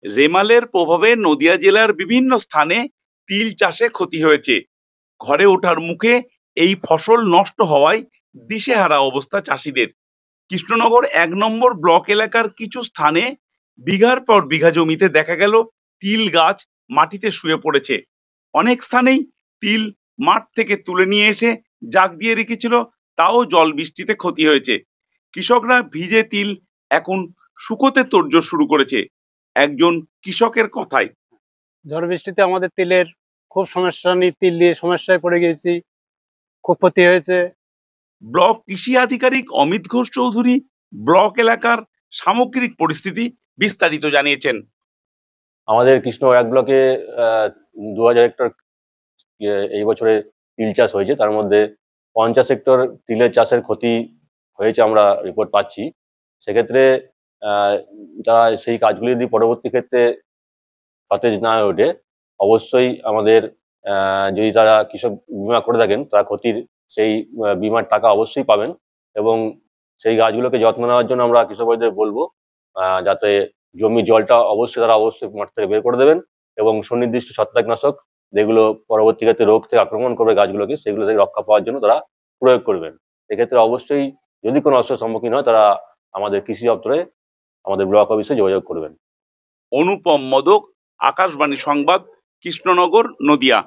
রেমালের প্রভাবে নদিয়া জেলার বিভিন্ন স্থানে তিল চাষে ক্ষতি হয়েছে। ঘরে ওঠার মুখে এই ফসল নষ্ট হওয়ায় দিশেহারা অবস্থা চাষিদের। কৃষ্ণনগর ১ নম্বর ব্লক এলাকার কিছু স্থানে বিঘার পর বিঘা জমিতে দেখা গেল তিল গাছ মাটিতে শুয়ে পড়েছে। অনেক স্থানেই তিল মাঠ থেকে তুলে নিয়ে এসে জাগ দিয়ে রেখেছিল, তাও জল বৃষ্টিতে ক্ষতি হয়েছে। কৃষকরা ভিজে তিল এখন শুকোতে তোড়জোড় শুরু করেছে। একজন কৃষকের কথায়, ঝড় বৃষ্টিতে আমাদের তিলের খুব সমস্যা, নিয়ে তিল নিয়ে সমস্যায় পড়ে গেছি, খুব ক্ষতি হয়েছে। ব্লক কৃষি আধিকারিক অমিত ঘোষ চৌধুরী ব্লক এলাকার সামগ্রিক পরিস্থিতি বিস্তারিত জানিয়েছেন। আমাদের কৃষ্ণনগর ১ ব্লকে ২০০০ হেক্টর এই বছরে তিল চাষ হয়েছে। তার মধ্যে ৫০ হেক্টর তিলের চাষের ক্ষতি হয়েছে আমরা রিপোর্ট পাচ্ছি। সেক্ষেত্রে যারা সেই কাজগুলি যদি পরবর্তী ক্ষেত্রে সতেজ না হয়ে ওঠে, অবশ্যই আমাদের যদি তারা কৃষক বিমা করে থাকেন, তারা ক্ষতির সেই বিমার টাকা অবশ্যই পাবেন। এবং সেই গাছগুলোকে যত্ন নেওয়ার জন্য আমরা কৃষক ভাইদের বলবো যাতে জমির জলটা তারা অবশ্যই মাঠ থেকে বের করে দেবেন এবং সুনির্দিষ্ট ছত্রাকনাশক যেগুলো পরবর্তী ক্ষেত্রে রোগ থেকে আক্রমণ করবে গাছগুলোকে, সেগুলো থেকে রক্ষা পাওয়ার জন্য তারা প্রয়োগ করবেন। এক্ষেত্রে অবশ্যই যদি কোনো অসুবিধার সম্মুখীন হয়, তারা আমাদের কৃষি দপ্তরে আমাদের ব্লক অফিসে যোগাযোগ করবেন। অনুপম মোদক, আকাশবাণী সংবাদ, কৃষ্ণনগর, নদিয়া।